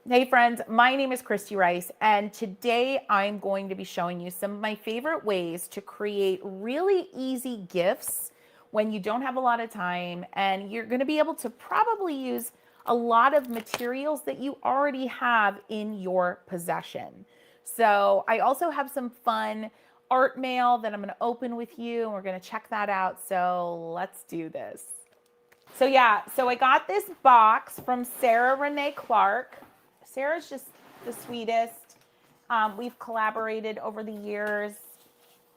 Hey friends, my name is Christy Rice, and today I'm going to be showing you some of my favorite ways to create really easy gifts when you don't have a lot of time, and you're going to be able to probably use a lot of materials that you already have in your possession. So I also have some fun art mail that I'm going to open with you, and we're going to check that out. So let's do this. So yeah, so I got this box from Sarah Renee Clark. Sarah's just the sweetest. We've collaborated over the years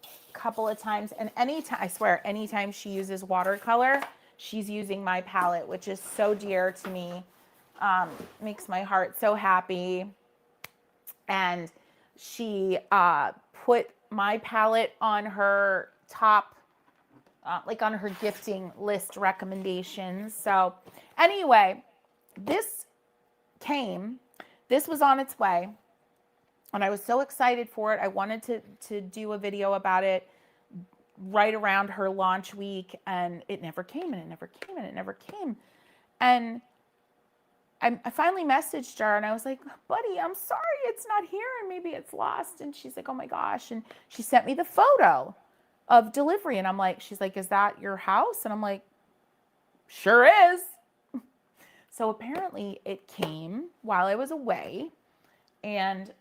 a couple of times, and anytime, I swear, anytime she uses watercolor, she's using my palette, which is so dear to me. Makes my heart so happy. And she put my palette on her top, like on her gifting list recommendations. So anyway, this was on its way, and I was so excited for it. I wanted to do a video about it right around her launch week, and it never came, and it never came, and it never came. And I finally messaged her, and I was like, buddy, I'm sorry it's not here, and maybe it's lost. And she's like, oh my gosh. And she sent me the photo of delivery, and I'm like, she's like, is that your house? And I'm like, sure is. So apparently it came while I was away, and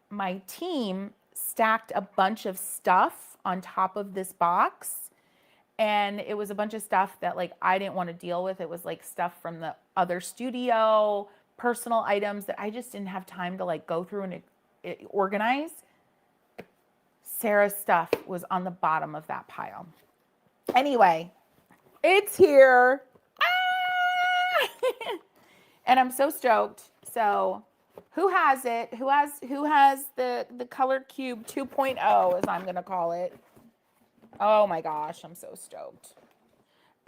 my team stacked a bunch of stuff on top of this box, and it was a bunch of stuff that like I didn't want to deal with. It was like stuff from the other studio, personal items that I just didn't have time to like go through and organize. Sarah's stuff was on the bottom of that pile. Anyway, it's here. And I'm so stoked. So who has it? Who has the Color Cube 2.0, as I'm going to call it? Oh my gosh, I'm so stoked.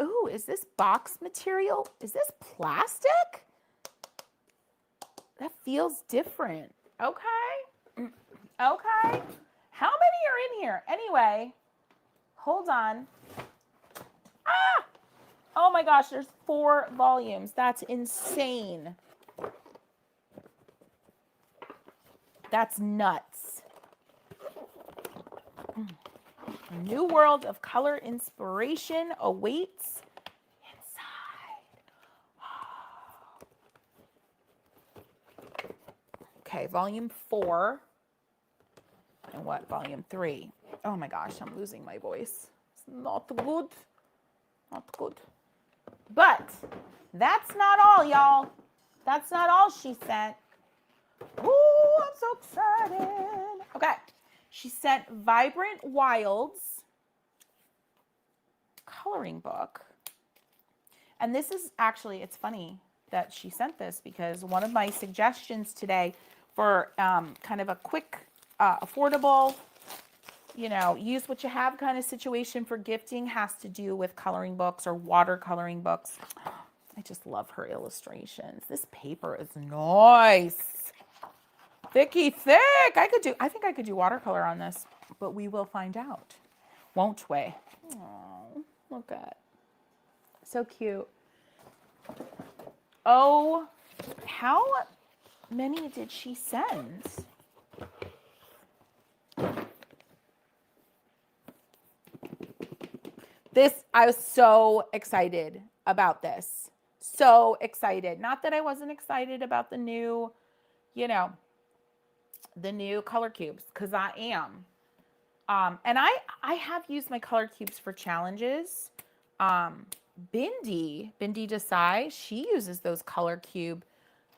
Ooh, is this box material? Is this plastic? That feels different. Okay. Okay. How many are in here? Anyway, hold on. Ah! Oh my gosh, there's 4 volumes. That's insane. That's nuts. A new world of color inspiration awaits inside. Okay, volume 4. And what? Volume 3. Oh my gosh, I'm losing my voice. It's not good. Not good. But that's not all, y'all. That's not all she sent. Ooh, I'm so excited. Okay. She sent Vibrant Wilds coloring book. And this is actually, it's funny that she sent this because one of my suggestions today for kind of a quick, affordable, you know, use what you have kind of situation for gifting has to do with coloring books or watercoloring books. I just love her illustrations. This paper is nice. Thicky thick. I think I could do watercolor on this, but we will find out, won't we? Oh, look at it. So cute. Oh, how many did she send? I was so excited about this. So excited. Not that I wasn't excited about the new, you know, the new color cubes, because I am. And I have used my color cubes for challenges. Bindi Desai, she uses those color cube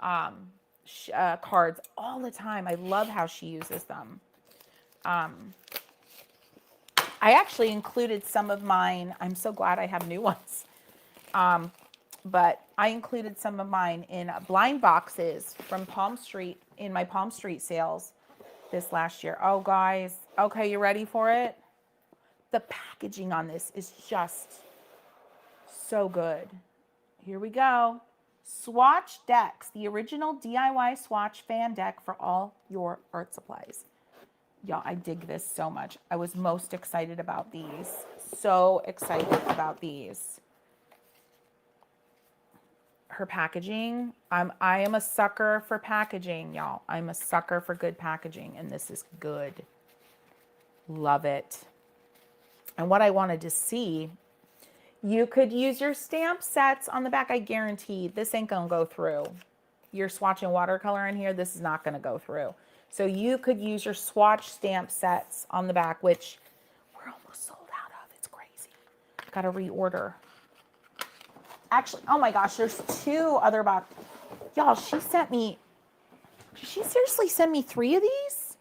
cards all the time. I love how she uses them. I actually included some of mine. I'm so glad I have new ones. But I included some of mine in blind boxes from Palmstreet in my Palmstreet sales this last year. Oh, guys. Okay, you ready for it? The packaging on this is just so good. Here we go. Swatch decks, the original DIY Swatch fan deck for all your art supplies. Y'all, I dig this so much. I was most excited about these. So excited about these. her packaging. I am a sucker for packaging, y'all. I'm a sucker for good packaging, and this is good. Love it. And what I wanted to see, you could use your stamp sets on the back. I guarantee this ain't gonna go through. You're swatching watercolor in here, this is not gonna go through. So you could use your swatch stamp sets on the back, which we're almost sold out of. It's crazy. Gotta reorder. Actually, oh my gosh, there's 2 other boxes. Y'all, she sent me, did she seriously send me 3 of these?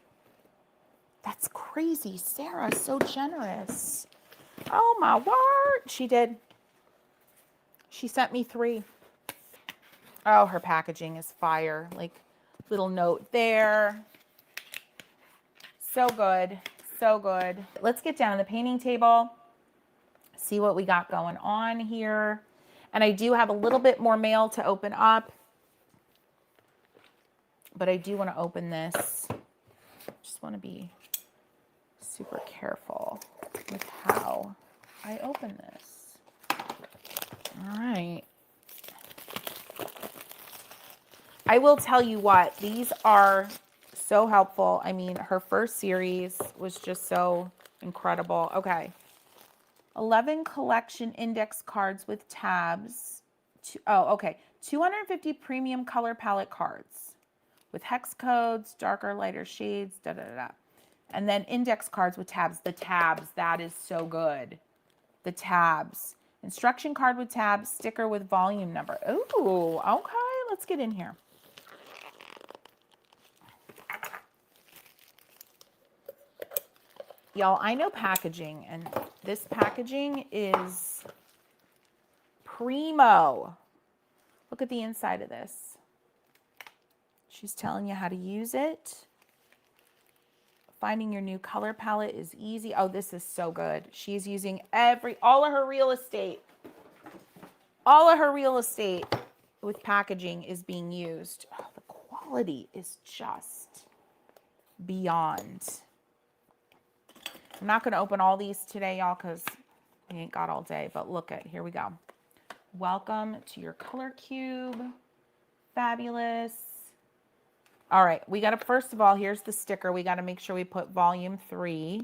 That's crazy. Sarah is so generous. Oh my word. She did. She sent me 3. Oh, her packaging is fire. Like, little note there. So good. So good. Let's get down to the painting table. See what we got going on here. And I do have a little bit more mail to open up. But I do want to open this. Just want to be super careful with how I open this. All right. I will tell you what, these are so helpful. I mean, her first series was just so incredible. Okay. 11 collection index cards with tabs. Oh, okay. 250 premium color palette cards with hex codes, darker, lighter shades, da da da da. And then index cards with tabs. The tabs, that is so good. The tabs. Instruction card with tabs, sticker with volume number. Ooh, okay. Let's get in here. Y'all, I know packaging, and this packaging is primo. Look at the inside of this. She's telling you how to use it. Finding your new color palette is easy. Oh, this is so good. She's using all of her real estate. All of her real estate with packaging is being used. Oh, the quality is just beyond. I'm not going to open all these today, y'all, because we ain't got all day. But look at, here we go. Welcome to your color cube. Fabulous. All right, we got to, first of all, here's the sticker. We got to make sure we put volume 3.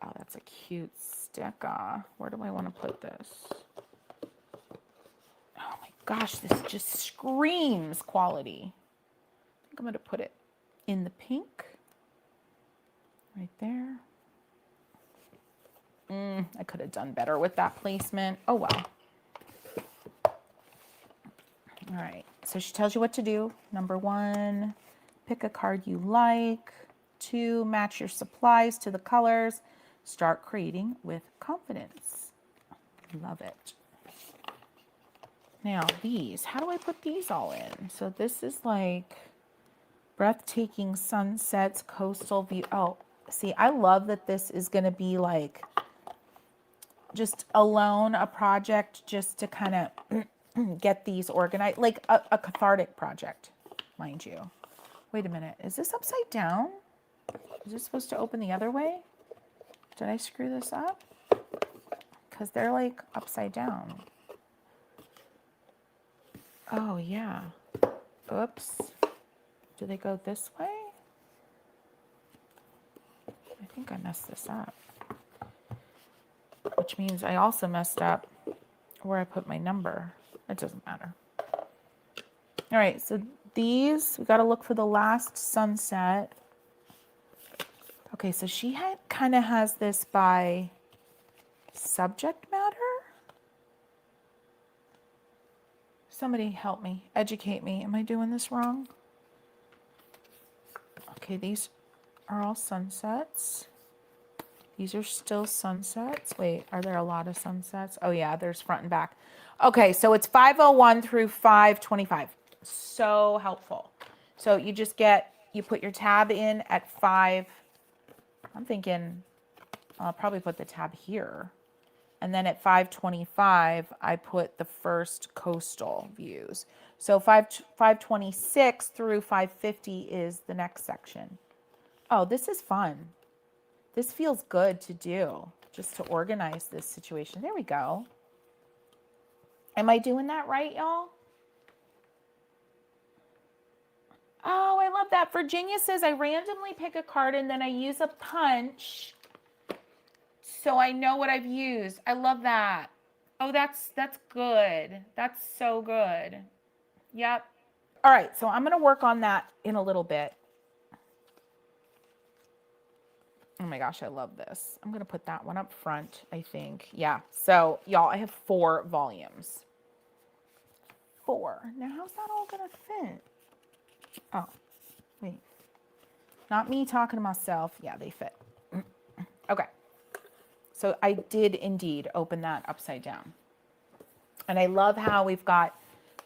Oh, that's a cute sticker. Where do I want to put this? Oh my gosh, this just screams quality. I think I'm going to put it in the pink. Right there. I could have done better with that placement. Oh, well. All right. So she tells you what to do. Number 1, pick a card you like. 2, match your supplies to the colors. Start creating with confidence. Love it. Now these, how do I put these all in? So this is like breathtaking sunsets, coastal view. Oh, see, I love that this is going to be like just alone, a project just to kind of get these organized, like a cathartic project, mind you. Wait a minute, is this upside down? Is this supposed to open the other way? Did I screw this up? Because they're like upside down. Oh yeah, oops. Do they go this way? I think I messed this up. Which means I also messed up where I put my number. It doesn't matter. All right, so these, we got to look for the last sunset. Okay, so she kind of has this by subject matter. Somebody help me, educate me. Am I doing this wrong? Okay, these are all sunsets. These are still sunsets. Wait, are there a lot of sunsets? Oh yeah, there's front and back. Okay, so it's 501 through 525. So helpful. So you just you put your tab in at 5. I'm thinking I'll probably put the tab here. And then at 525, I put the first coastal views. So 526 through 550 is the next section. Oh, this is fun. This feels good to do, just to organize this situation. There we go. Am I doing that right, y'all? Oh, I love that. Virginia says I randomly pick a card and then I use a punch so I know what I've used. I love that. Oh, that's good. That's so good. Yep. All right, so I'm going to work on that in a little bit. Oh my gosh, I love this. I'm going to put that one up front, I think. Yeah. So, y'all, I have 4 volumes. 4. Now, how's that all going to fit? Oh, wait. Not me talking to myself. Yeah, they fit. Okay. So I did indeed open that upside down. And I love how we've got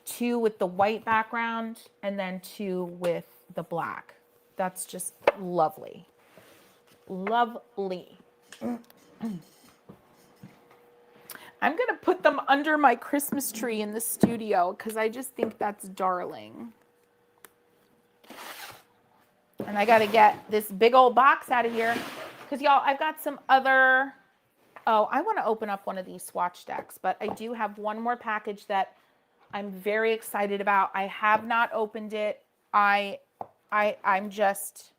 2 with the white background and then 2 with the black. That's just lovely. Lovely. I'm going to put them under my Christmas tree in the studio because I just think that's darling. And I got to get this big old box out of here because, y'all, I've got some other... Oh, I want to open up one of these swatch decks, but I do have one more package that I'm very excited about. I have not opened it. I'm just...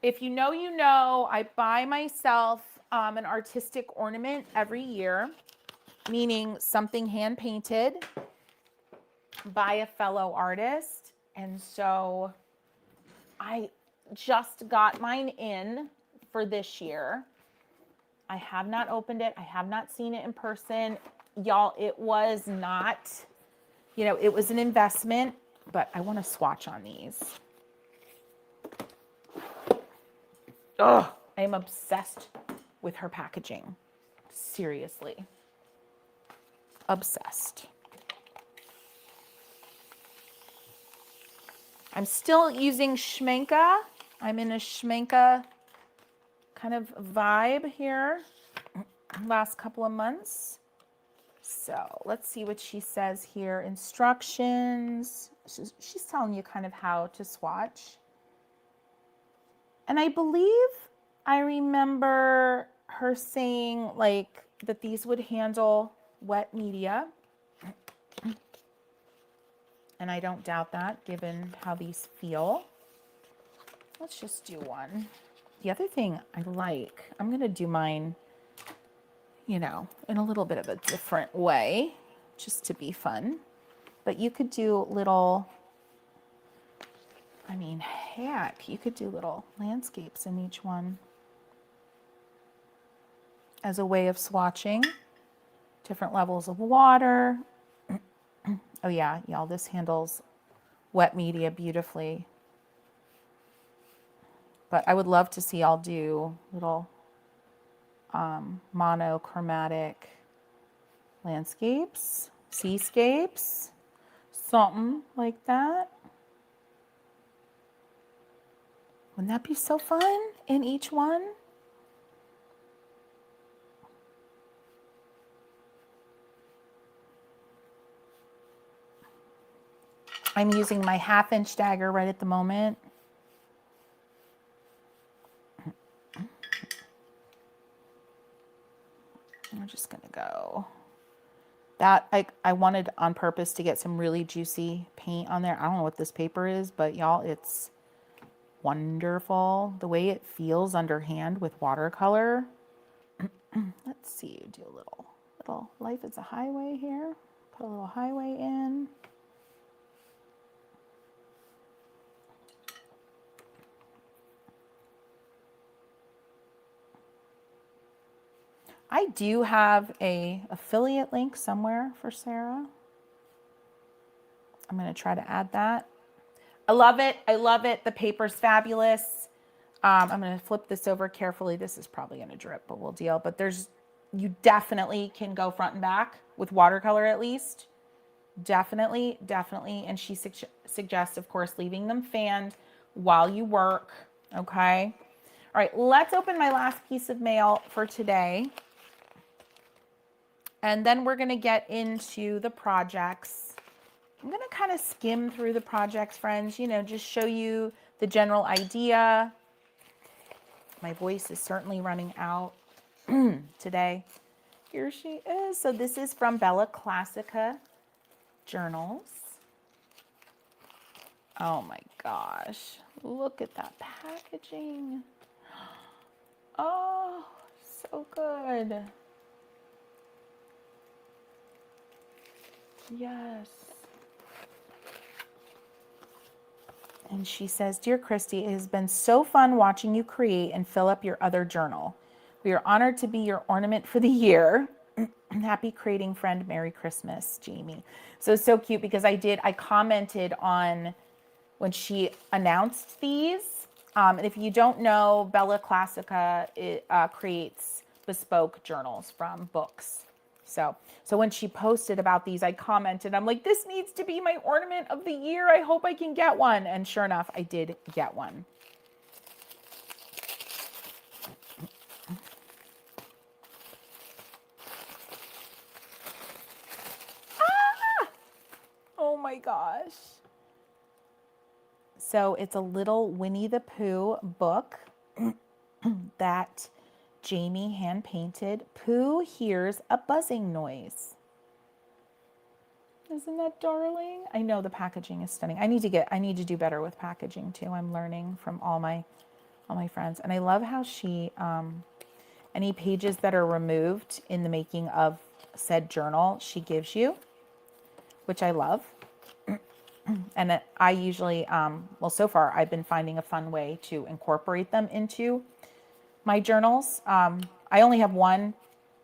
If you know, you know, I buy myself an artistic ornament every year, meaning something hand painted by a fellow artist. And so I just got mine in for this year. I have not opened it. I have not seen it in person. Y'all, it was not, you know, it was an investment, but I want to swatch on these. Ugh, I am obsessed with her packaging. Seriously. Obsessed. I'm still using Schmenka. I'm in a Schmenka kind of vibe here last couple of months. So let's see what she says here. Instructions. She's telling you kind of how to swatch. And I believe I remember her saying like that these would handle wet media. And I don't doubt that given how these feel. Let's just do one. The other thing I like, I'm going to do mine, you know, in a little bit of a different way, just to be fun. But you could do little, I mean, heck, you could do little landscapes in each one as a way of swatching. Different levels of water. Oh yeah, y'all, this handles wet media beautifully. But I would love to see y'all do little monochromatic landscapes, seascapes, something like that. Wouldn't that be so fun in each one? I'm using my 1/2-inch dagger right at the moment. I'm just going to go. That I wanted on purpose to get some really juicy paint on there. I don't know what this paper is, but y'all, it's wonderful. The way it feels underhand with watercolor. Let's see, do a little Life is a Highway here. Put a little highway in. I do have a affiliate link somewhere for Sarah. I'm going to try to add that. I love it. I love it. The paper's fabulous. I'm going to flip this over carefully. This is probably going to drip, but we'll deal. But you definitely can go front and back with watercolor at least. Definitely, definitely. And she suggests, of course, leaving them fanned while you work. Okay. All right. Let's open my last piece of mail for today. And then we're going to get into the projects. I'm going to kind of skim through the projects, friends, you know, just show you the general idea. My voice is certainly running out today. Here she is. So this is from Bella Classica Journals. Oh my gosh. Look at that packaging. Oh, so good. Yes. And she says, Dear Christy, it has been so fun watching you create and fill up your other journal. We are honored to be your ornament for the year. Happy creating friend. Merry Christmas, Jamie. So cute because I commented on when she announced these. And if you don't know, Bella Classica creates bespoke journals from books. So when she posted about these, I commented, I'm like, this needs to be my ornament of the year. I hope I can get one. And sure enough, I did get one. Ah! Oh my gosh. So it's a little Winnie the Pooh book that Jamie hand painted. Pooh hears a buzzing noise. Isn't that darling? I know the packaging is stunning. I need to do better with packaging too. I'm learning from all my friends. And I love how she any pages that are removed in the making of said journal, she gives you, which I love. And I usually, well, so far I've been finding a fun way to incorporate them into my journals. I only have one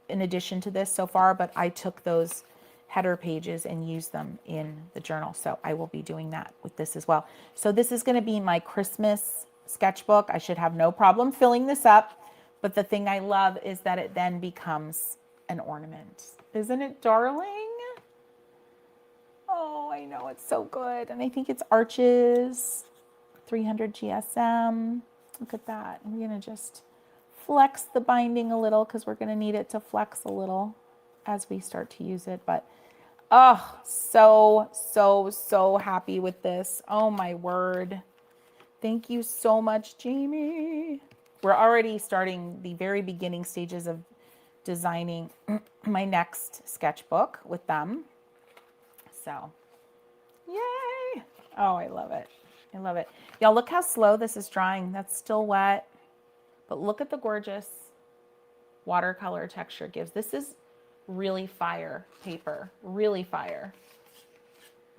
in addition to this so far, but I took those header pages and used them in the journal. So I will be doing that with this as well. So this is going to be my Christmas sketchbook. I should have no problem filling this up. But the thing I love is that it then becomes an ornament. Isn't it darling? Oh, I know, it's so good. And I think it's Arches 300 GSM. Look at that. And we're going to just flex the binding a little because we're going to need it to flex a little as we start to use it. But oh, so happy with this. Oh my word. Thank you so much, Jamie. We're already starting the very beginning stages of designing my next sketchbook with them. So, yay. Oh, I love it. I love it. Y'all, look how slow this is drying. That's still wet. But look at the gorgeous watercolor texture it gives. This is really fire paper. Really fire.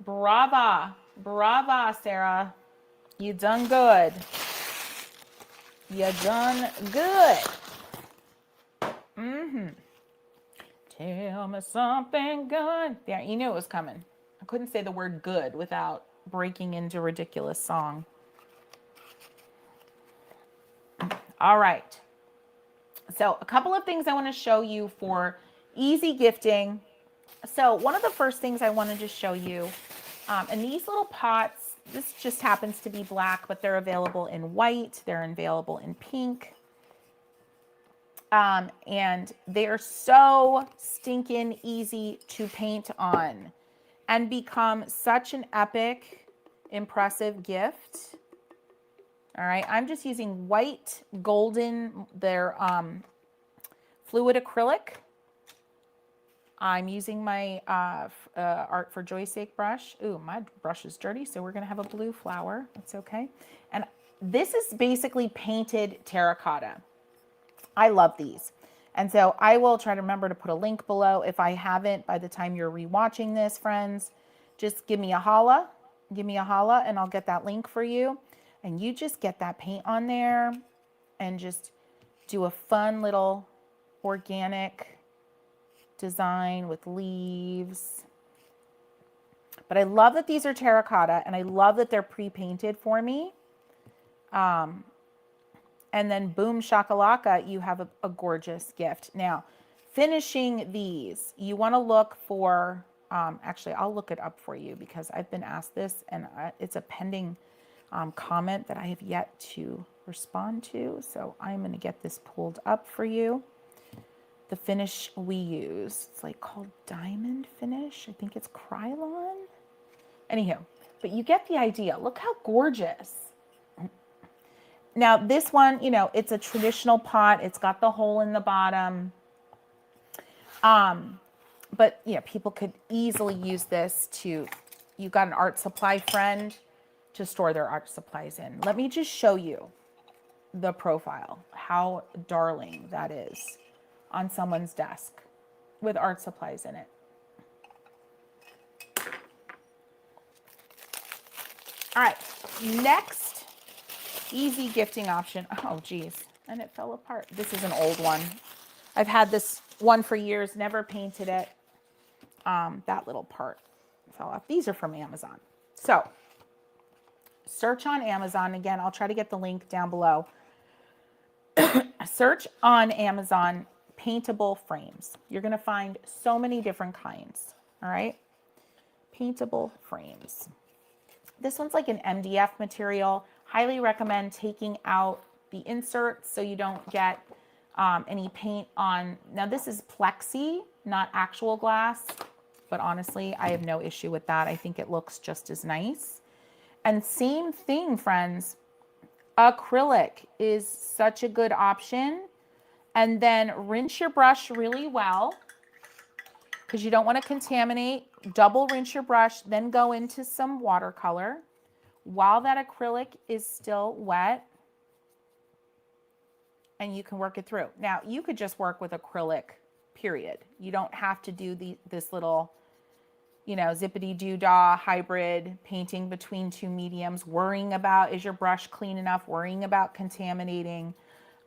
Brava. Brava, Sarah. You done good. You done good. Tell me something good. Yeah, you knew it was coming. I couldn't say the word good without breaking into ridiculous song. All right. So a couple of things I want to show you for easy gifting. So one of the first things I wanted to show you, and these little pots, this just happens to be black, but they're available in white. They're available in pink. And they're so stinking easy to paint on and become such an epic, impressive gift. All right, I'm just using white, golden, they're fluid acrylic. I'm using my Art for Joy's Sake brush. Ooh, my brush is dirty, so we're gonna have a blue flower. That's okay. And this is basically painted terracotta. I love these. And so I will try to remember to put a link below. If I haven't, by the time you're rewatching this, friends, just give me a holla. Give me a holla and I'll get that link for you. And you just get that paint on there and just do a fun little organic design with leaves. But I love that these are terracotta and I love that they're pre-painted for me. And then boom shakalaka, you have a gorgeous gift. Now, finishing these, you want to look for, actually, I'll look it up for you because I've been asked this and it's a pending comment that I have yet to respond to. So I'm going to get this pulled up for you. The finish we use, it's like called diamond finish. I think it's Krylon. Anywho, but you get the idea. Look how gorgeous. Now this one, you know, it's a traditional pot. It's got the hole in the bottom. But yeah, people could easily use this to, you've got an art supply friend to store their art supplies in. Let me just show you the profile, how darling that is on someone's desk with art supplies in it. All right, next easy gifting option. Oh geez, and it fell apart. This is an old one. I've had this one for years, never painted it. That little part fell off. These are from Amazon. So search on Amazon. Again, I'll try to get the link down below. Search on Amazon paintable frames. You're going to find so many different kinds. All right. Paintable frames. This one's like an MDF material. Highly recommend taking out the inserts so you don't get any paint on. Now this is plexi, not actual glass, but honestly, I have no issue with that. I think it looks just as nice. And same thing, friends, acrylic is such a good option. And then rinse your brush really well because you don't want to contaminate. Double rinse your brush, then go into some watercolor while that acrylic is still wet, and you can work it through. Now, you could just work with acrylic, period. You don't have to do this little, you know, zippity-doo-dah hybrid painting between two mediums, worrying about, is your brush clean enough, worrying about contaminating.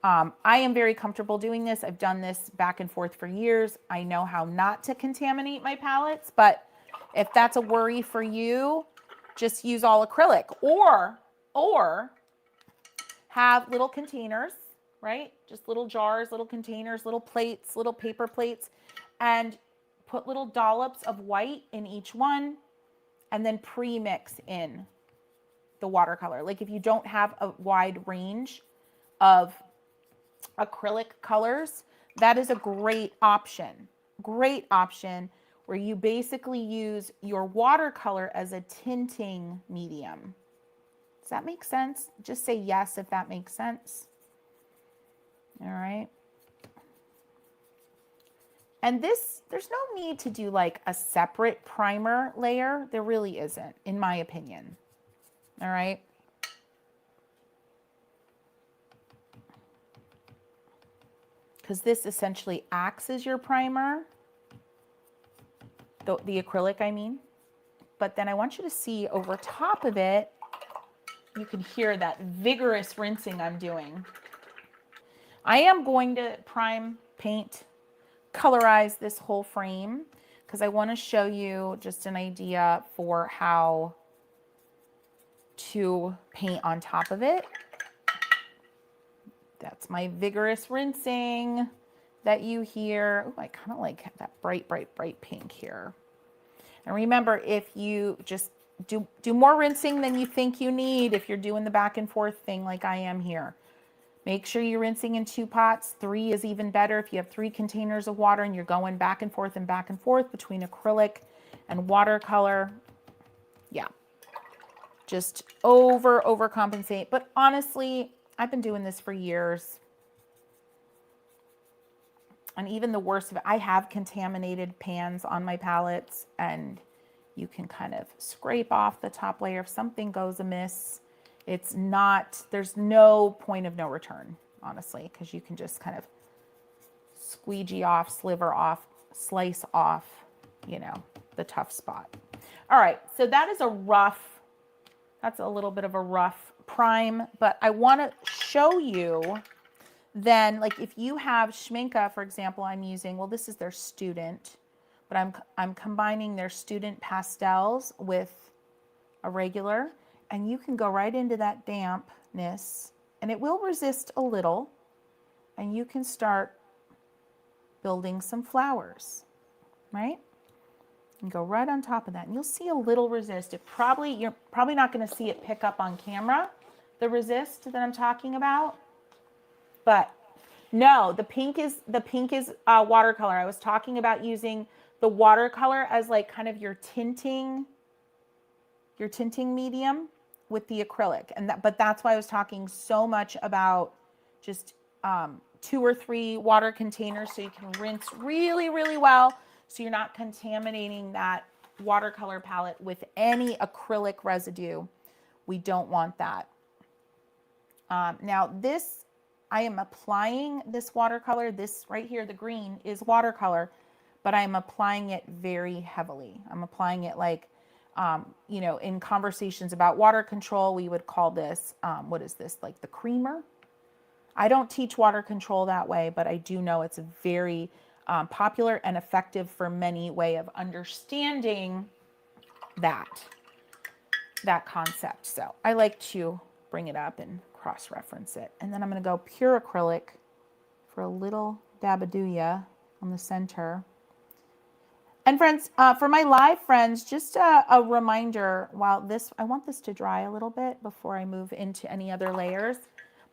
I am very comfortable doing this. I've done this back and forth for years. I know how not to contaminate my palettes, but if that's a worry for you, just use all acrylic, or have little containers, right? Just little jars, little containers, little plates, little paper plates, and put little dollops of white in each one, and then pre-mix in the watercolor. Like if you don't have a wide range of acrylic colors, that is a great option where you basically use your watercolor as a tinting medium. Does that make sense? Just say yes if that makes sense. All right. And this, there's no need to do like a separate primer layer. There really isn't, in my opinion. All right. Because this essentially acts as your primer, the acrylic, I mean. But then I want you to see over top of it, you can hear that vigorous rinsing I'm doing. I am going to prime, paint, colorize this whole frame because I want to show you just an idea for how to paint on top of it. That's my vigorous rinsing that you hear. Oh, I kind of like that bright, bright, bright pink here. And remember, if you just do more rinsing than you think you need, if you're doing the back and forth thing like I am here, make sure you're rinsing in 2 pots. 3 is even better if you have 3 containers of water and you're going back and forth between acrylic and watercolor. Yeah, just overcompensate. But honestly, I've been doing this for years. And even the worst of it, I have contaminated pans on my palettes, and you can kind of scrape off the top layer if something goes amiss. It's not, there's no point of no return, honestly, because you can just kind of squeegee off, sliver off, slice off, you know, the tough spot. All right, so that is that's a little bit of a rough prime, but I want to show you then, like if you have Schminke, for example, I'm using, well, this is their student, but I'm combining their student pastels with a regular, and you can go right into that dampness, and it will resist a little, and you can start building some flowers, right? And go right on top of that, and you'll see a little resist. You're probably not going to see it pick up on camera, the resist that I'm talking about, but no, the pink is watercolor. I was talking about using the watercolor as like kind of your tinting medium with the acrylic, but that's why I was talking so much about just 2 or 3 water containers so you can rinse really, really well so you're not contaminating that watercolor palette with any acrylic residue. We don't want that. Now this, I am applying this watercolor, this right here, the green is watercolor, but I'm applying it very heavily. I'm applying it like, you know, in conversations about water control, we would call this, what is this, like the creamer? I don't teach water control that way, but I do know it's a very popular and effective for many way of understanding that concept. So I like to bring it up and cross-reference it. And then I'm going to go pure acrylic for a little dabadooya on the center. And friends, for my live friends, just a reminder, while this, I want this to dry a little bit before I move into any other layers.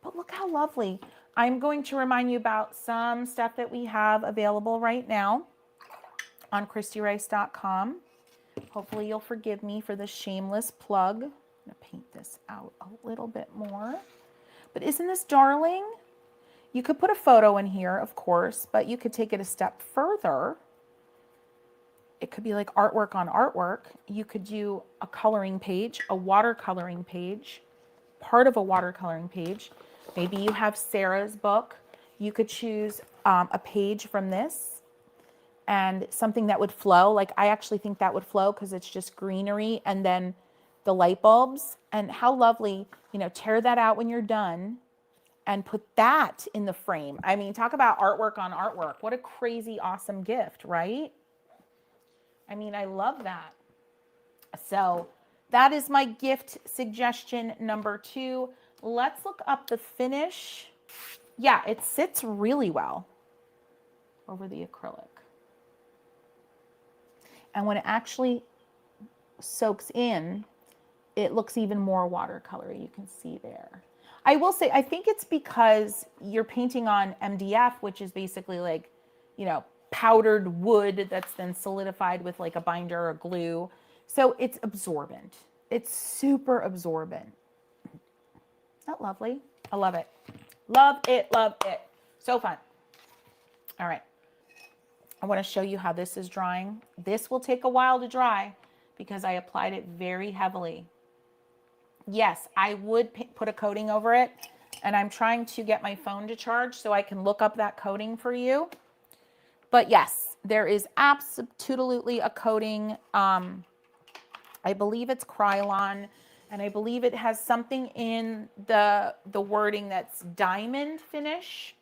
But look how lovely. I'm going to remind you about some stuff that we have available right now on ChristyRice.com. Hopefully you'll forgive me for the shameless plug. I'm going to paint this out a little bit more. But isn't this darling? You could put a photo in here, of course, but you could take it a step further. It could be like artwork on artwork. You could do a coloring page, a watercoloring page, part of a watercoloring page. Maybe you have Sarah's book. You could choose a page from this and something that would flow. Like I actually think that would flow because it's just greenery and then the light bulbs. And how lovely, you know, tear that out when you're done and put that in the frame. I mean, talk about artwork on artwork. What a crazy, awesome gift, right? I mean, I love that. So that is my gift suggestion number 2. Let's look up the finish. Yeah, it sits really well over the acrylic. And when it actually soaks in, it looks even more watercolor. You can see there. I will say, I think it's because you're painting on MDF, which is basically like, you know, powdered wood that's then solidified with like a binder or glue. So it's absorbent. It's super absorbent. Isn't that lovely? I love it. Love it, love it. So fun. All right. I want to show you how this is drying. This will take a while to dry because I applied it very heavily. Yes, I would put a coating over it, and I'm trying to get my phone to charge so I can look up that coating for you. But yes, there is absolutely a coating. I believe it's Krylon, and I believe it has something in the wording that's diamond finish.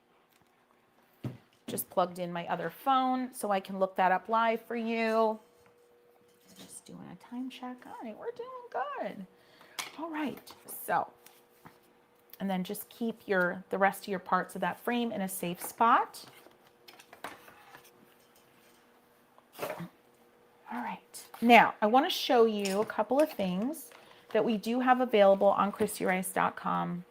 Just plugged in my other phone so I can look that up live for you. Just doing a time check. All right, we're doing good. All right, so, and then just keep the rest of your parts of that frame in a safe spot. All right, now I want to show you a couple of things that we do have available on ChristyRice.com.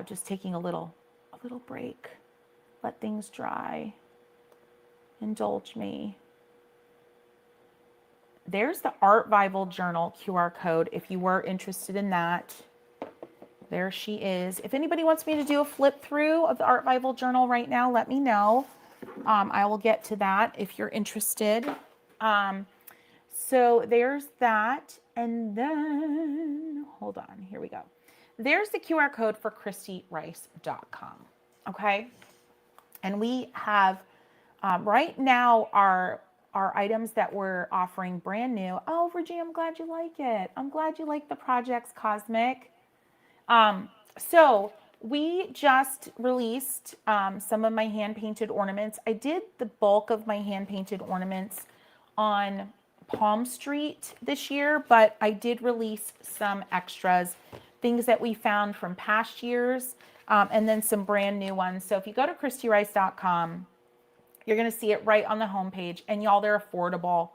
Just taking a little break. Let things dry. Indulge me. There's the Artvival Journal QR code if you were interested in that. There she is. If anybody wants me to do a flip through of the Artvival Journal right now, let me know. I will get to that if you're interested. So there's that. And then, hold on, here we go. There's the QR code for ChristyRice.com. Okay. And we have, right now, our items that we're offering brand new. Oh, Virginia, I'm glad you like it. I'm glad you like the Projects Cosmic. So we just released some of my hand-painted ornaments. I did the bulk of my hand-painted ornaments on Palmstreet this year, but I did release some extras, things that we found from past years, and then some brand new ones. So if you go to ChristyRice.com, you're going to see it right on the homepage. And y'all, they're affordable.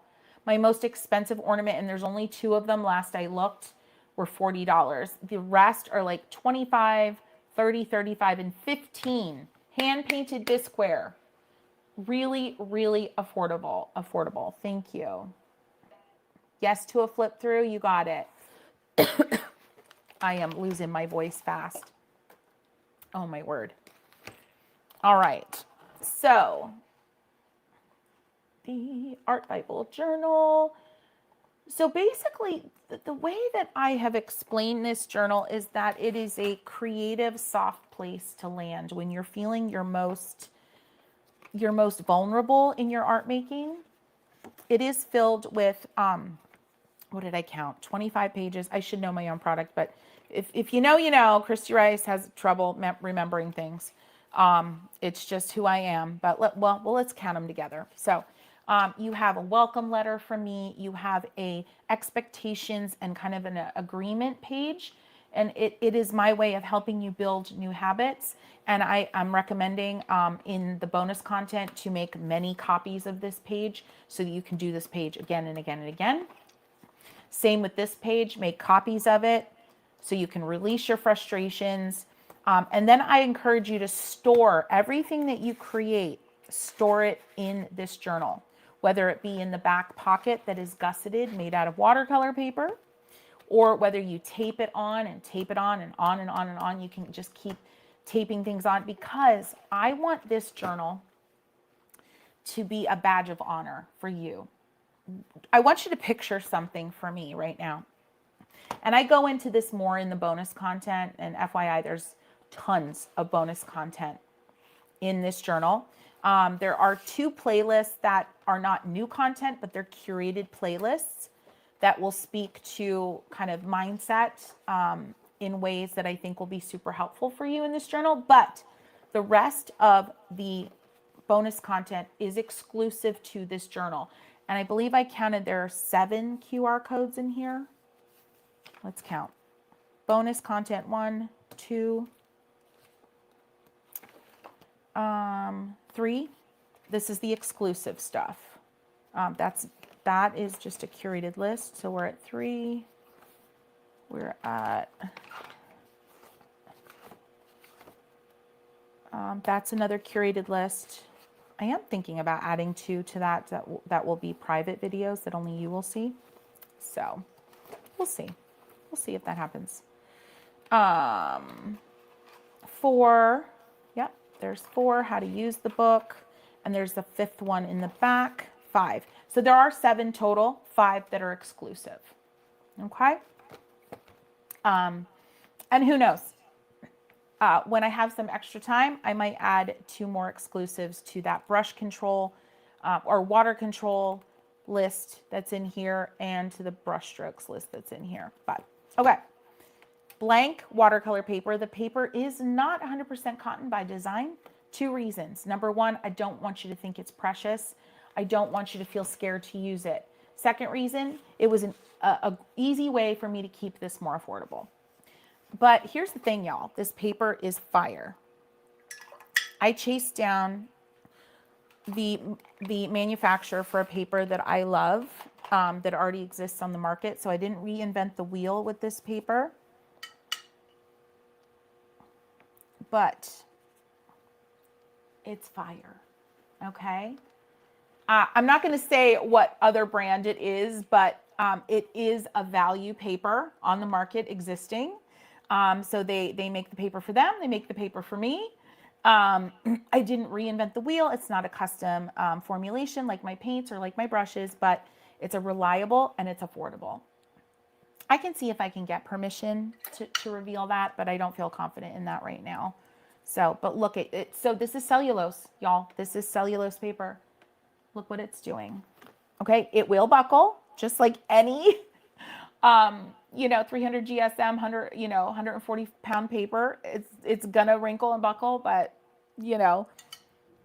My most expensive ornament, and there's only 2 of them last I looked, were $40. The rest are like $25, $30, $35, and $15. Hand-painted bisqueware. Really, really affordable. Affordable. Thank you. Yes to a flip through. You got it. I am losing my voice fast. Oh, my word. All right. So the Art Bible journal. So basically, the way that I have explained this journal is that it is a creative, soft place to land when you're feeling your most vulnerable in your art making. It is filled with what did I count? 25 pages. I should know my own product, but if you know, you know. Christy Rice has trouble remembering things. It's just who I am. But let's count them together. So you have a welcome letter from me. You have a expectations and kind of an agreement page. And it is my way of helping you build new habits. And I'm recommending in the bonus content to make many copies of this page so that you can do this page again and again and again. Same with this page, make copies of it so you can release your frustrations. And then I encourage you to store everything that you create, store it in this journal, whether it be in the back pocket that is gusseted, made out of watercolor paper, or whether you tape it on and tape it on and on and on and on. You can just keep taping things on, because I want this journal to be a badge of honor for you. I want you to picture something for me right now. And I go into this more in the bonus content, and FYI, there's tons of bonus content in this journal. There are 2 playlists that are not new content, but they're curated playlists that will speak to kind of mindset in ways that I think will be super helpful for you in this journal. But the rest of the bonus content is exclusive to this journal. And I believe I counted there are 7 QR codes in here. Let's count. Bonus content 1, 2, 3. This is the exclusive stuff. That is just a curated list. So we're at 3. We're at that's another curated list. I am thinking about adding 2 to that will be private videos that only you will see. So we'll see. We'll see if that happens. 4, yep, there's 4, how to use the book. And there's the 5th one in the back, 5. So there are 7 total, 5 that are exclusive. Okay? And who knows? When I have some extra time, I might add 2 more exclusives to that brush control or water control list that's in here, and to the brush strokes list that's in here. But okay, blank watercolor paper. The paper is not 100% cotton by design. 2 reasons. Number 1, I don't want you to think it's precious. I don't want you to feel scared to use it. Second reason, it was an easy way for me to keep this more affordable. But here's the thing, y'all. This paper is fire. I chased down the manufacturer for a paper that I love, that already exists on the market. So I didn't reinvent the wheel with this paper. But it's fire, okay? I'm not going to say what other brand it is, but it is a value paper on the market existing. So they make the paper for them. They make the paper for me. I didn't reinvent the wheel. It's not a custom formulation like my paints or like my brushes, but it's a reliable and it's affordable. I can see if I can get permission to reveal that, but I don't feel confident in that right now. So, but look at it. So this is cellulose, y'all. This is cellulose paper. Look what it's doing. Okay, it will buckle just like any 300 GSM, 140 pound paper. It's gonna wrinkle and buckle, but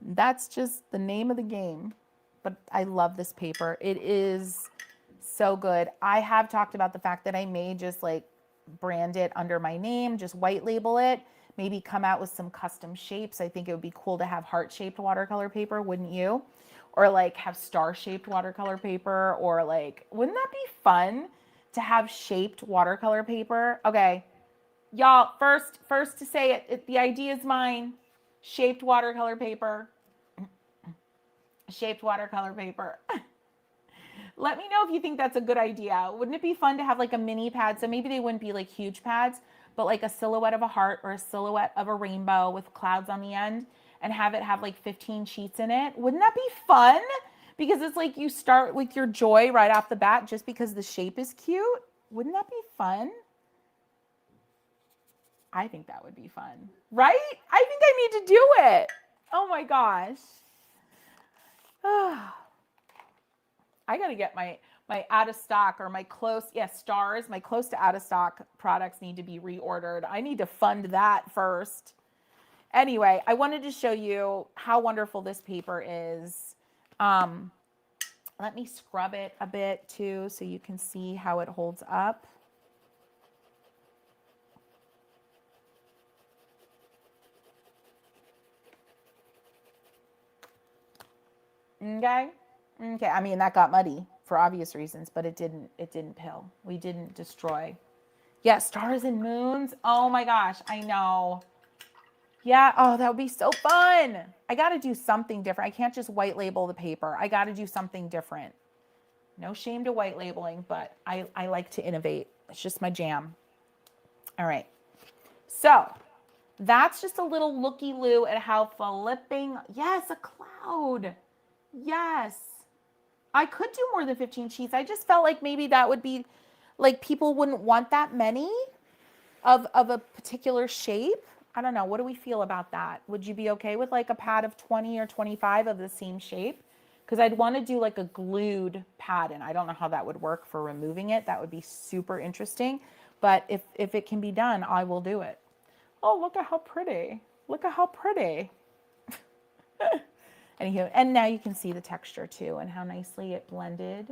that's just the name of the game. But I love this paper. It is so good. I have talked about the fact that I may just like brand it under my name, just white label it, maybe come out with some custom shapes. I think it would be cool to have heart-shaped watercolor paper, wouldn't you? Or like have star-shaped watercolor paper, or like, wouldn't that be fun to have shaped watercolor paper? Okay, y'all, first to say it, the idea is mine. Shaped watercolor paper. Shaped watercolor paper. Let me know if you think that's a good idea. Wouldn't it be fun to have like a mini pad? So maybe they wouldn't be like huge pads, but like a silhouette of a heart or a silhouette of a rainbow with clouds on the end. and have it have like 15 sheets in it. Wouldn't that be fun? Because it's like you start with your joy right off the bat just because the shape is cute. Wouldn't that be fun? I think that would be fun, right? I think I need to do it. Oh my gosh. I got to get my out of stock or my close, stars, my close to out of stock products need to be reordered. I need to fund that first. Anyway, I wanted to show you how wonderful this paper is. Let me scrub it a bit too so you can see how it holds up. Okay. Okay. I mean, that got muddy for obvious reasons, but it didn't pill. We didn't destroy. Yeah, stars and moons. Oh my gosh, I know. Yeah, oh, that would be so fun. I got to do something different. I can't just white label the paper. I got to do something different. No shame to white labeling, but I like to innovate. It's just my jam. All right. So that's just a little looky-loo at how flipping, yes, a cloud. Yes. I could do more than 15 sheets. I just felt like maybe that would be, like people wouldn't want that many of a particular shape. I don't know. What do we feel about that? Would you be okay with like a pad of 20 or 25 of the same shape? Because I'd want to do like a glued pad, and I don't know how that would work for removing it. That would be super interesting. But if it can be done, I will do it. Oh, look at how pretty. Look at how pretty. Anywho, and now you can see the texture too and how nicely it blended.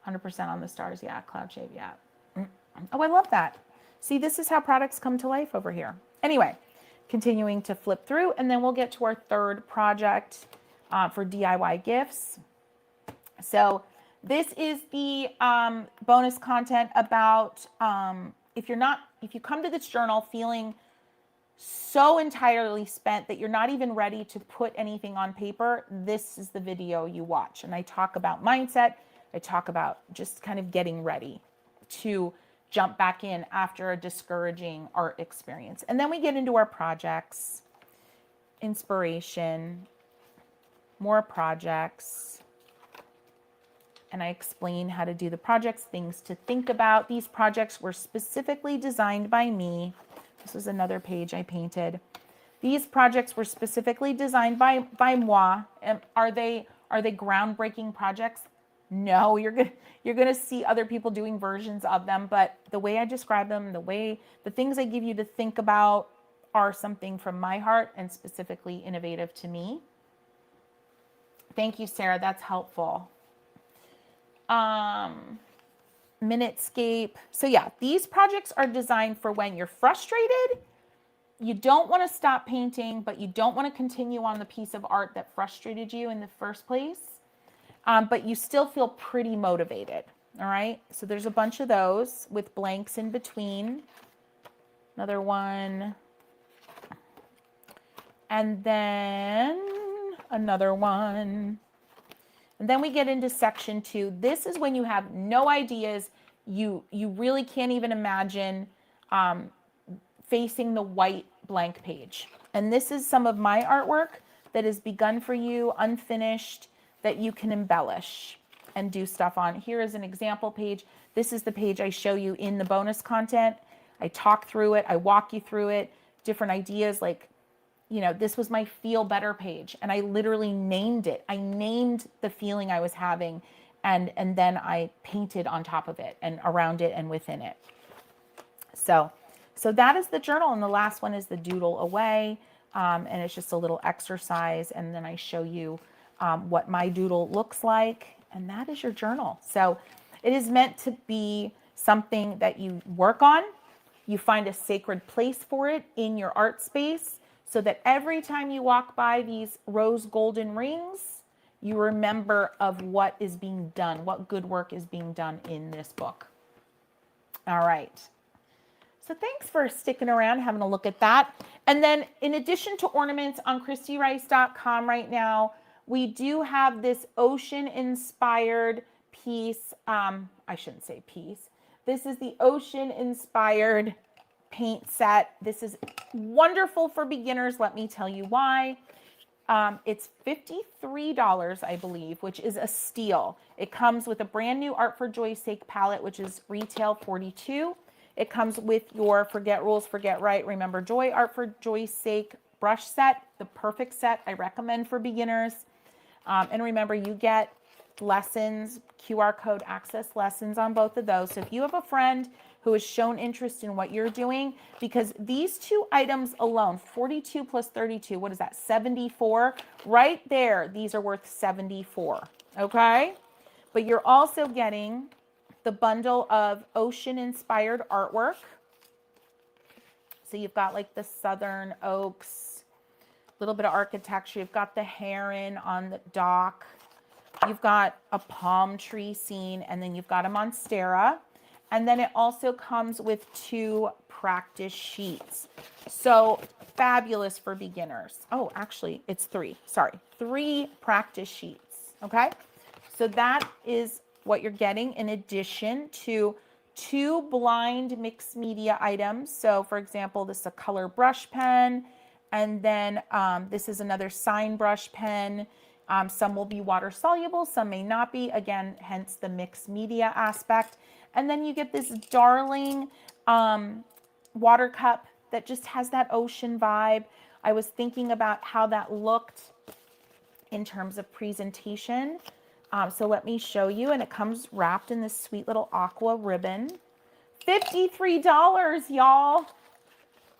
100% on the stars. Yeah, cloud shape. Yeah. Oh, I love that. See, this is how products come to life over here. Anyway, continuing to flip through, and then we'll get to our third project for DIY gifts. So this is the bonus content about if you come to this journal feeling so entirely spent that you're not even ready to put anything on paper, this is the video you watch. And I talk about mindset. I talk about just kind of getting ready to jump back in after a discouraging art experience. And then we get into our projects, inspiration, more projects, and I explain how to do the projects, things to think about. These projects were specifically designed by me. This was another page I painted. These projects were specifically designed by moi. Are they groundbreaking projects? No, you're gonna see other people doing versions of them, but the way I describe them, the things I give you to think about are something from my heart and specifically innovative to me. Thank you, Sarah. That's helpful. Minutescape. So yeah, these projects are designed for when you're frustrated, you don't want to stop painting, but you don't want to continue on the piece of art that frustrated you in the first place. But you still feel pretty motivated. All right. So there's a bunch of those with blanks in between. Another one. And then another one. And then we get into section 2. This is when you have no ideas. You really can't even imagine facing the white blank page. And this is some of my artwork that has begun for you, unfinished, that you can embellish and do stuff on. Here is an example page. This is the page I show you in the bonus content. I talk through it. I walk you through it. Different ideas like, you know, this was my feel better page, and I literally named it. I named the feeling I was having, and then I painted on top of it and around it and within it. So that is the journal, and the last one is the doodle away, and it's just a little exercise, and then I show you what my doodle looks like, and that is your journal. So it is meant to be something that you work on. You find a sacred place for it in your art space, so that every time you walk by these rose golden rings, you remember of what is being done, what good work is being done in this book. All right. So thanks for sticking around, having a look at that. And then in addition to ornaments on christyrice.com right now, we do have this ocean-inspired piece. I shouldn't say piece. This is the ocean-inspired paint set. This is wonderful for beginners. Let me tell you why. It's $53, I believe, which is a steal. It comes with a brand new Art for Joy's Sake palette, which is retail $42. It comes with your Forget Rules, Forget Right, Remember Joy Art for Joy's Sake brush set, the perfect set I recommend for beginners. And remember, you get lessons, QR code access lessons on both of those. So if you have a friend who has shown interest in what you're doing, because these two items alone, 42 plus 32, what is that, 74? Right there, these are worth 74, okay? But you're also getting the bundle of ocean-inspired artwork. So you've got like the southern oaks, a little bit of architecture. You've got the heron on the dock. You've got a palm tree scene, and then you've got a monstera. And then it also comes with 2 practice sheets. So fabulous for beginners. Oh, actually, it's 3. Sorry, 3 practice sheets. Okay, so that is what you're getting in addition to 2 blind mixed media items. So for example, this is a color brush pen, and then this is another sign brush pen. Some will be water soluble, some may not be, again, hence the mixed media aspect. And then you get this darling water cup that just has that ocean vibe. I was thinking about how that looked in terms of presentation. So let me show you, and it comes wrapped in this sweet little aqua ribbon. $53, y'all.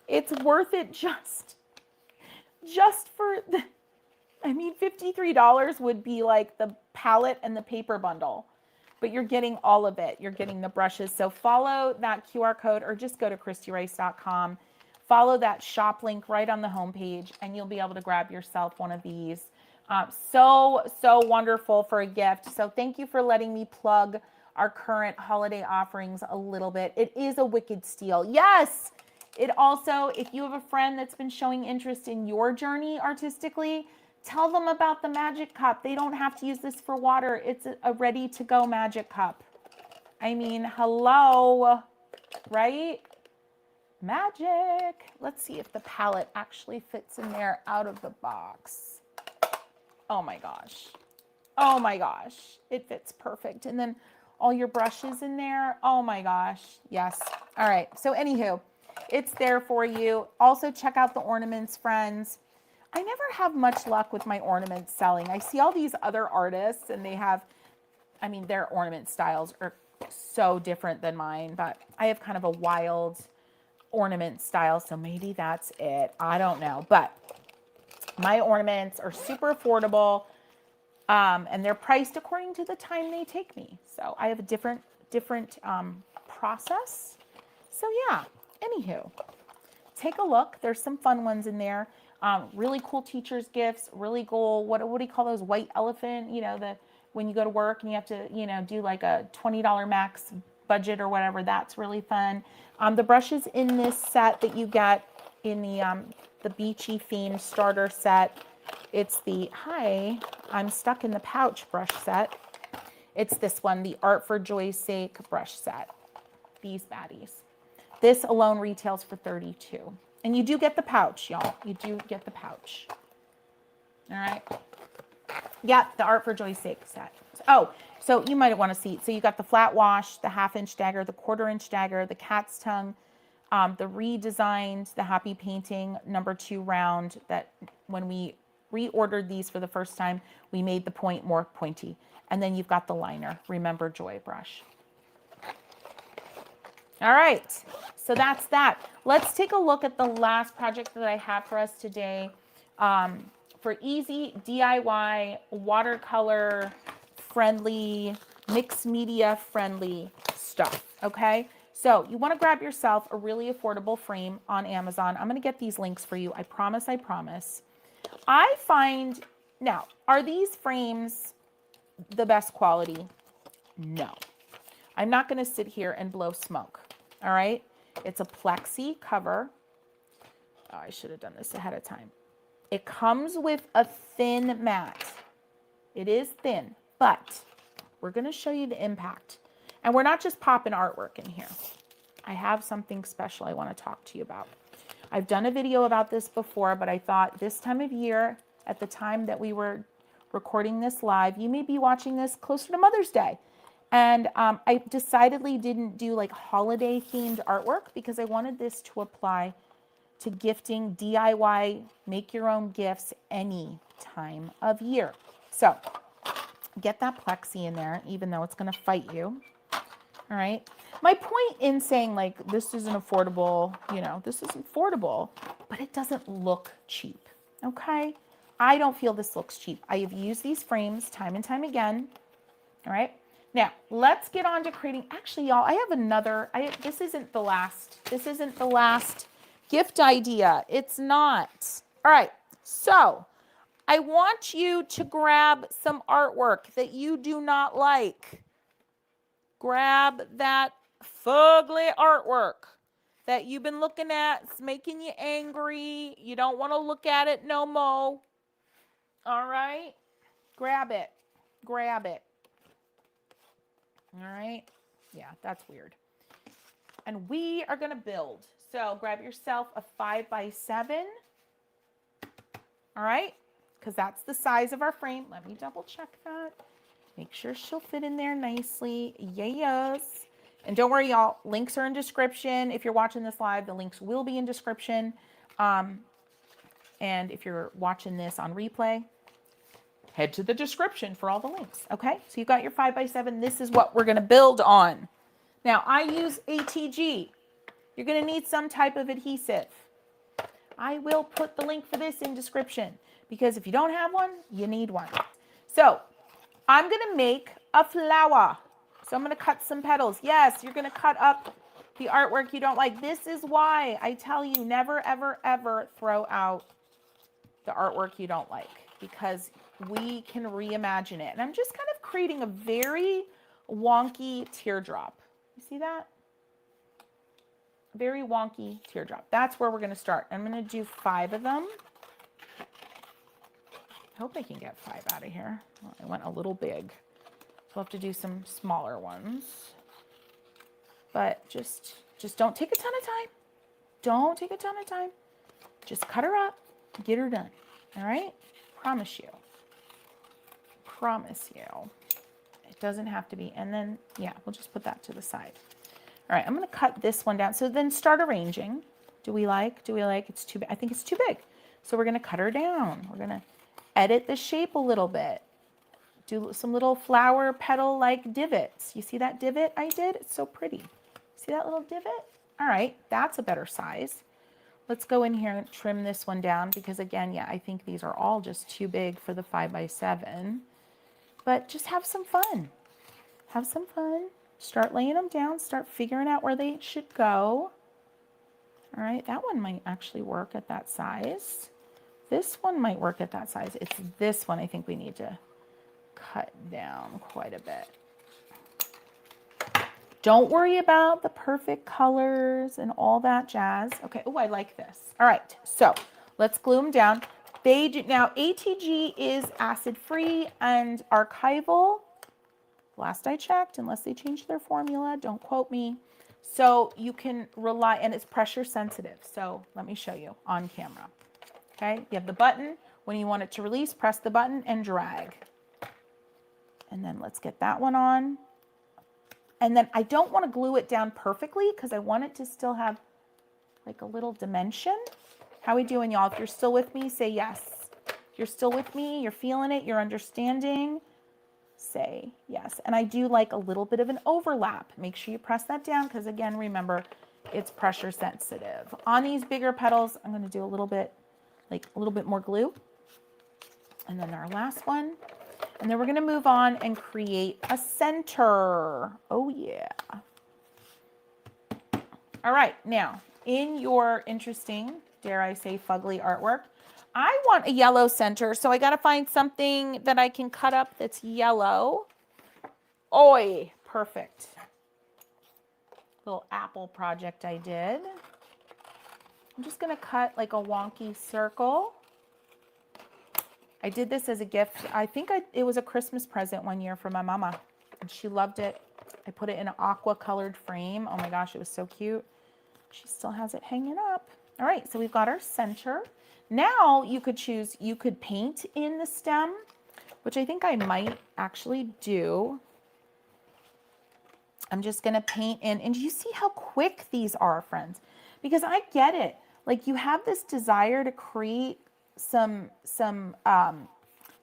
It's worth it just for the, I mean, $53 would be like the palette and the paper bundle, but you're getting all of it. You're getting the brushes. So follow that QR code or just go to christyrice.com. Follow that shop link right on the homepage, and you'll be able to grab yourself one of these. So wonderful for a gift. So thank you for letting me plug our current holiday offerings a little bit. It is a wicked steal. Yes. It also, if you have a friend that's been showing interest in your journey artistically, tell them about the magic cup. They don't have to use this for water. It's a ready to go magic cup. I mean, hello, right? Magic. Let's see if the palette actually fits in there out of the box. Oh my gosh. Oh my gosh. It fits perfect. And then all your brushes in there. Oh my gosh. Yes. All right. So anywho, it's there for you. Also check out the ornaments, friends. I never have much luck with my ornaments selling. I see all these other artists and they have, I mean, their ornament styles are so different than mine, but I have kind of a wild ornament style. So maybe that's it. I don't know, but my ornaments are super affordable, and they're priced according to the time they take me. So I have a different process. So yeah, anywho, take a look. There's some fun ones in there. Really cool teacher's gifts, really cool, what do you call those, white elephant, you know, when you go to work and you have to, you know, do like a $20 max budget or whatever, that's really fun. The brushes in this set that you get in the Beachy theme starter set, it's the, hi, I'm stuck in the pouch brush set. It's this one, the Art for Joy's Sake brush set, these baddies. This alone retails for $32. And you do get the pouch, y'all. You do get the pouch. All right. Yeah, the Art for Joy's Sake set. Oh, so you might want to see. So you got the flat wash, the 1/2-inch dagger, the 1/4-inch dagger, the cat's tongue, the redesigned, the happy painting #2 round that when we reordered these for the first time, we made the point more pointy. And then you've got the liner, Remember Joy brush. All right, so that's that. Let's take a look at the last project that I have for us today. For easy DIY, watercolor friendly, mixed media friendly stuff, okay? So you wanna grab yourself a really affordable frame on Amazon. I'm gonna get these links for you, I promise, I promise. I find, now, are these frames the best quality? No. I'm not gonna sit here and blow smoke. All right, it's a plexi cover. Oh, I should have done this ahead of time. It comes with a thin mat. It is thin, but we're going to show you the impact. And we're not just popping artwork in here. I I have something special I want to talk to you about. I've done a video about this before, but I thought this time of year, at the time that we were recording this live, you may be watching this closer to Mother's Day. And I decidedly didn't do like holiday themed artwork because I wanted this to apply to gifting, DIY, make your own gifts any time of year. So get that plexi in there, even though it's going to fight you. All right. My point in saying like, this isn't affordable, you know, this isn't affordable, but it doesn't look cheap. Okay. I don't feel this looks cheap. I have used these frames time and time again. All right. Now let's get on to creating, actually y'all, I have another, this isn't the last gift idea. It's not. All right. So I want you to grab some artwork that you do not like. Grab that fugly artwork that you've been looking at. It's making you angry. You don't want to look at it no more. All right. Grab it. Grab it. All right. Yeah, that's weird. And we are going to build. So grab yourself a 5x7. All right. Because that's the size of our frame. Let me double check that. Make sure she'll fit in there nicely. Yes. And don't worry, y'all. Links are in description. If you're watching this live, the links will be in description. And if you're watching this on replay, head to the description for all the links. Okay. So you've got your 5x7. This is what we're going to build on. Now I use ATG. You're going to need some type of adhesive. I will put the link for this in description because if you don't have one, you need one. So I'm going to make a flower. So I'm going to cut some petals. Yes, you're going to cut up the artwork you don't like. This is why I tell you never, ever, ever throw out the artwork you don't like because we can reimagine it. And I'm just kind of creating a very wonky teardrop. You see that? Very wonky teardrop. That's where we're going to start. I'm going to do 5 of them. I hope I can get 5 out of here. Well, I went a little big. So I'll have to do some smaller ones. But just don't take a ton of time. Don't take a ton of time. Just cut her up. Get her done. All right? Promise you. Promise you. It doesn't have to be. And then, yeah, we'll just put that to the side. All right, I'm going to cut this one down. So then start arranging. Do we like? It's too big. I think it's too big. So we're going to cut her down. We're going to edit the shape a little bit. Do some little flower petal like divots. You see that divot I did? It's so pretty. See that little divot? All right, that's a better size. Let's go in here and trim this one down because again, yeah, I think these are all just too big for the 5x7. But just have some fun. Have some fun. Start laying them down. Start figuring out where they should go. All right, that one might actually work at that size. This one might work at that size. It's this one I think we need to cut down quite a bit. Don't worry about the perfect colors and all that jazz. Okay, oh, I like this. All right, so let's glue them down. Now, ATG is acid-free and archival. Last I checked, unless they changed their formula, don't quote me. So you can rely, and it's pressure sensitive. So let me show you on camera. Okay, you have the button. When you want it to release, press the button and drag. And then let's get that one on. And then I don't want to glue it down perfectly because I want it to still have like a little dimension. How we doing, y'all? If you're still with me, say yes. If you're still with me, you're feeling it, you're understanding, say yes. And I do like a little bit of an overlap. Make sure you press that down because again, remember, it's pressure sensitive. On these bigger petals, I'm going to do a little bit more glue. And then our last one. And then we're going to move on and create a center. Oh, yeah. All right. Now, in your interesting, dare I say, fugly artwork, I want a yellow center. So I got to find something that I can cut up that's yellow. Oi, perfect. Little apple project I did. I'm just going to cut like a wonky circle. I did this as a gift. I think it was a Christmas present one year for my mama, and she loved it. I put it in an aqua colored frame. Oh my gosh, it was so cute. She still has it hanging up. All right, so we've got our center. Now you could choose, you could paint in the stem, which I think I might actually do. I'm just gonna paint in, and you see how quick these are, friends? Because I get it. Like, you have this desire to create some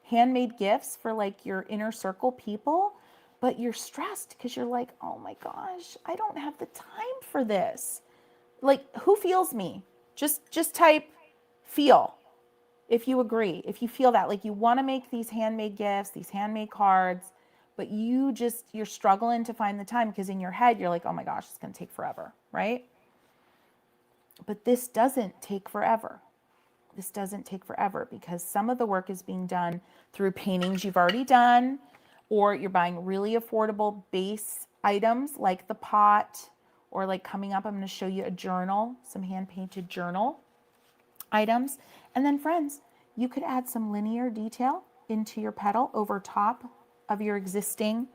handmade gifts for like your inner circle people, but you're stressed because you're like, oh my gosh, I don't have the time for this. Like, who feels me? Just type feel if you agree, if you feel that, like, you want to make these handmade gifts, these handmade cards, but you're struggling to find the time because in your head you're like, oh my gosh, it's going to take forever, right? But this doesn't take forever. This doesn't take forever because some of the work is being done through paintings you've already done, or you're buying really affordable base items like the pot, or like coming up, I'm going to show you a journal, some hand-painted journal items. And then, friends, you could add some linear detail into your petal over top of your existing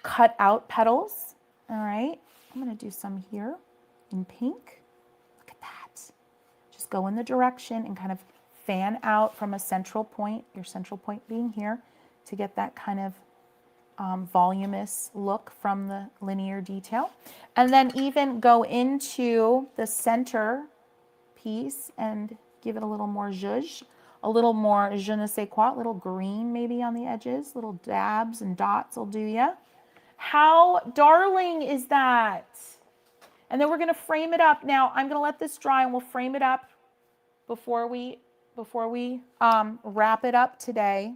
cut out petals. All right, I'm going to do some here in pink. Look at that. Just go in the direction and kind of fan out from a central point, your central point being here, to get that kind of voluminous look from the linear detail. And then even go into the center piece and give it a little more zhuzh, a little more je ne sais quoi, little green maybe on the edges, little dabs and dots will do ya. How darling is that? And then we're going to frame it up. Now I'm going to let this dry and we'll frame it up before we wrap it up today.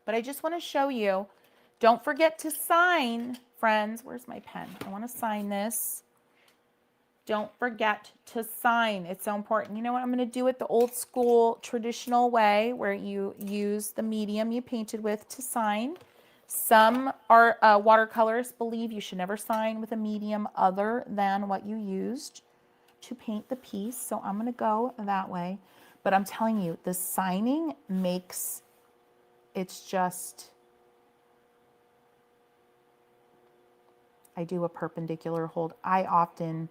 But I just want to show you, don't forget to sign, friends. Where's my pen? I want to sign this. Don't forget to sign. It's so important. You know what? I'm going to do it the old school traditional way where you use the medium you painted with to sign. Some watercolorists believe you should never sign with a medium other than what you used to paint the piece. So I'm going to go that way. But I'm telling you, the signing makes, it's just, I do a perpendicular hold. I often,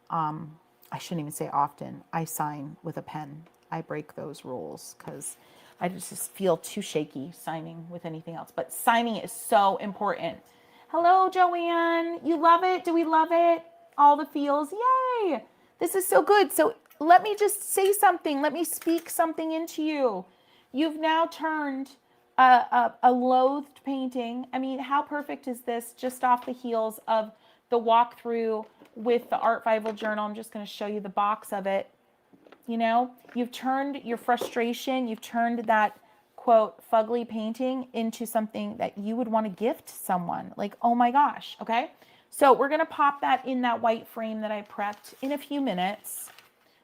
I shouldn't even say often, I sign with a pen. I break those rules because I just feel too shaky signing with anything else. But signing is so important. Hello, Joanne. You love it? Do we love it? All the feels. Yay. This is so good. So let me just say something. Let me speak something into you. You've now turned a loathed painting. I mean, how perfect is this just off the heels of the walkthrough with the Artvival journal? I'm just going to show you the box of it. You know, you've turned your frustration, you've turned that, quote, fugly painting into something that you would want to gift someone. Like, oh my gosh, okay? So we're going to pop that in that white frame that I prepped in a few minutes.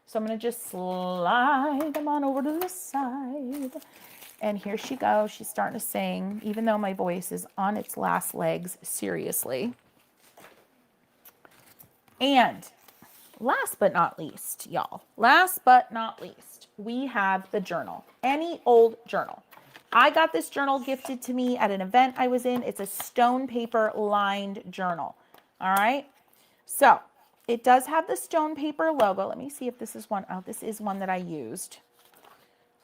So I'm going to just slide them on over to the side. And here she goes. She's starting to sing, even though my voice is on its last legs, seriously. And last but not least, y'all, last but not least, we have the journal. Any old journal. I got this journal gifted to me at an event I was in. It's a stone paper lined journal. All right. So it does have the stone paper logo. Let me see if this is one. Oh, this is one that I used.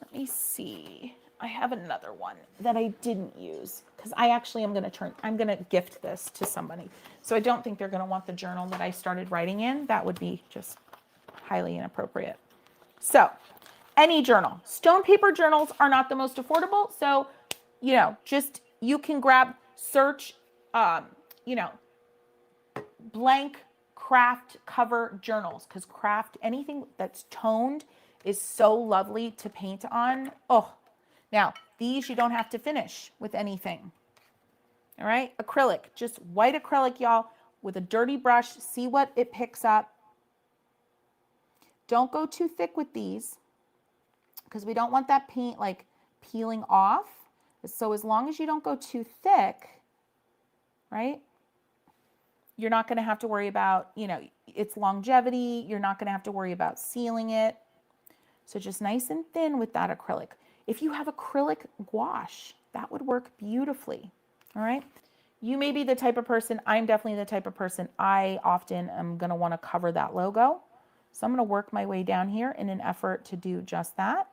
Let me see. I have another one that I didn't use because I actually am going to gift this to somebody. So I don't think they're going to want the journal that I started writing in. That would be just highly inappropriate. So any journal. Stone paper journals are not the most affordable. So, you know, just you can grab, search, you know, blank craft cover journals, because craft, anything that's toned is so lovely to paint on. Oh, now these you don't have to finish with anything. All right, acrylic, just white acrylic, y'all, with a dirty brush. See what it picks up. Don't go too thick with these because we don't want that paint like peeling off. So as long as you don't go too thick, right, you're not going to have to worry about, you know, its longevity. You're not going to have to worry about sealing it. So just nice and thin with that acrylic. If you have acrylic gouache, that would work beautifully. All right. You may be the type of person, I'm definitely the type of person, I often am going to want to cover that logo. So I'm going to work my way down here in an effort to do just that.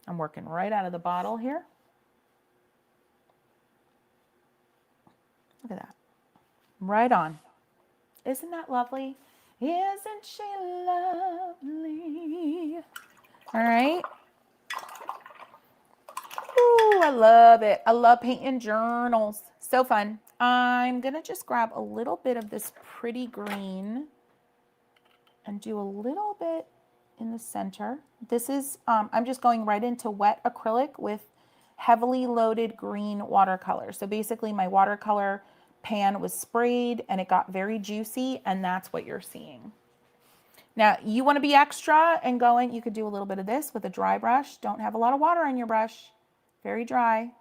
I'm working right out of the bottle here. Look at that. Right on. Isn't that lovely? Isn't she lovely? All right. Ooh, I love it. I love painting journals. So fun. I'm going to just grab a little bit of this pretty green and do a little bit in the center. This is, I'm just going right into wet acrylic with heavily loaded green watercolor. So basically my watercolor pan was sprayed and it got very juicy, and that's what you're seeing. Now you want to be extra and going, you could do a little bit of this with a dry brush. Don't have a lot of water on your brush. Very dry.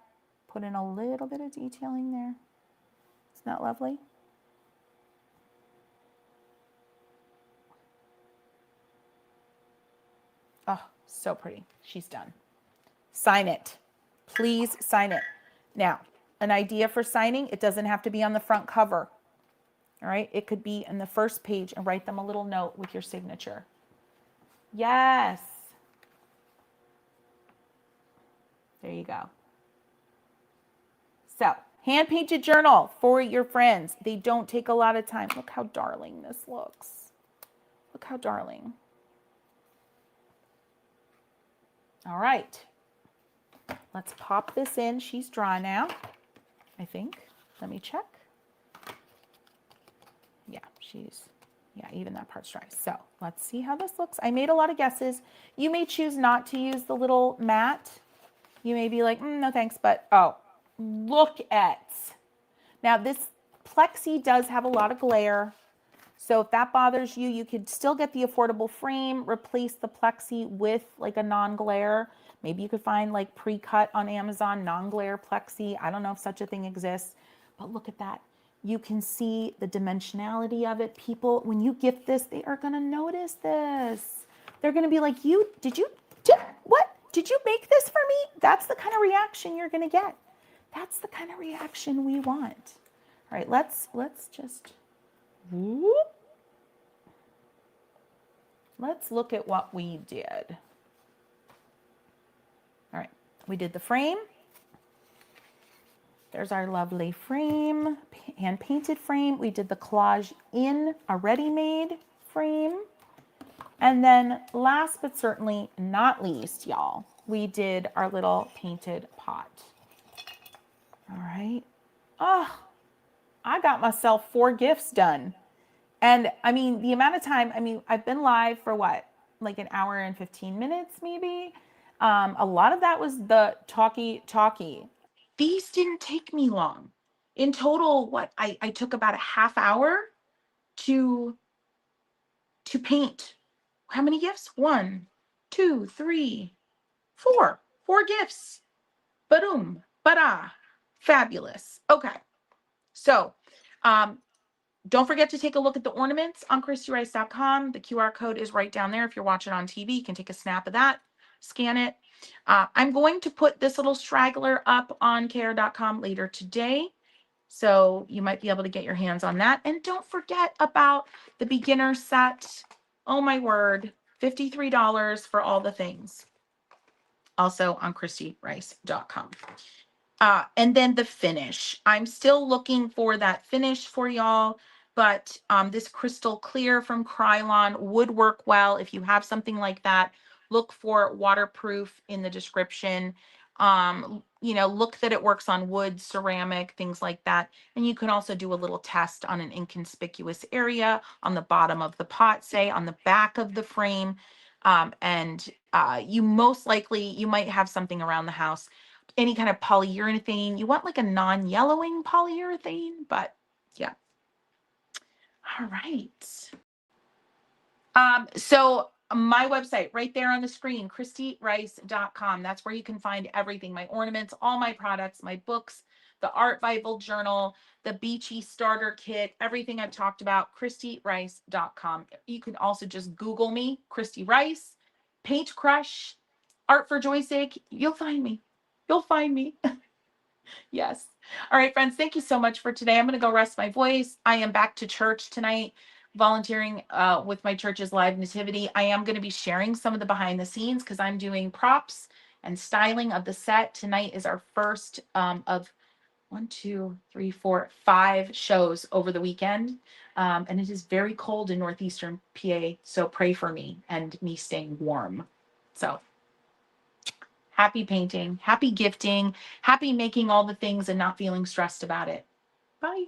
Put in a little bit of detailing there. Isn't that lovely? Oh, so pretty. She's done. Sign it. Please sign it. Now, an idea for signing, it doesn't have to be on the front cover. All right, it could be in the first page, and write them a little note with your signature. Yes. There you go. So, hand-painted journal for your friends. They don't take a lot of time. Look how darling this looks. Look how darling. All right. Let's pop this in. She's dry now, I think. Let me check. Yeah, even that part's dry. So let's see how this looks. I made a lot of guesses. You may choose not to use the little mat. You may be like, no thanks, but oh, look at. Now this plexi does have a lot of glare. So if that bothers you, you could still get the affordable frame, replace the plexi with like a non-glare. Maybe you could find like pre-cut on Amazon, non-glare plexi. I don't know if such a thing exists, but look at that. You can see the dimensionality of it. People, when you gift this, they are going to notice this. They're going to be like, what? Did you make this for me? That's the kind of reaction you're going to get. That's the kind of reaction we want. All right, let's just, whoop. Let's look at what we did. All right, we did the frame. There's our lovely frame, hand-painted frame. We did the collage in a ready-made frame. And then last but certainly not least, y'all, we did our little painted pot. All right. Oh, I got myself 4 gifts done. And I mean, the amount of time, I've been live for what? Like an hour and 15 minutes, maybe. A lot of that was the talkie. These didn't take me long. In total, I took about a half hour to paint. How many gifts? 1, 2, 3, 4. 4 gifts. Ba-doom, ba-da. Fabulous. Okay. So, don't forget to take a look at the ornaments on ChristyRice.com. The QR code is right down there. If you're watching on TV, you can take a snap of that, scan it. I'm going to put this little straggler up on care.com later today, so you might be able to get your hands on that. And don't forget about the beginner set. Oh my word, $53 for all the things. Also on ChristyRice.com. And then the finish. I'm still looking for that finish for y'all, but this crystal clear from Krylon would work well. If you have something like that, look for waterproof in the description. Look that it works on wood, ceramic, things like that. And you can also do a little test on an inconspicuous area on the bottom of the pot, say on the back of the frame. You most likely, you might have something around the house, any kind of polyurethane. You want like a non-yellowing polyurethane, but yeah. All right. So my website right there on the screen, ChristyRice.com. That's where you can find everything, my ornaments, all my products, my books, the Art Bible Journal, the Beachy Starter Kit, everything I've talked about, ChristyRice.com. You can also just Google me, Christy Rice, Paint Crush, art for joy's sake, you'll find me. You'll find me. Yes. All right, friends, thank you so much for today. I'm going to go rest my voice. I am back to church tonight, volunteering with my church's live nativity. I am going to be sharing some of the behind the scenes because I'm doing props and styling of the set. Tonight is our first of 5 shows over the weekend. And it is very cold in northeastern PA. So pray for me and me staying warm. So happy painting, happy gifting, happy making all the things and not feeling stressed about it. Bye.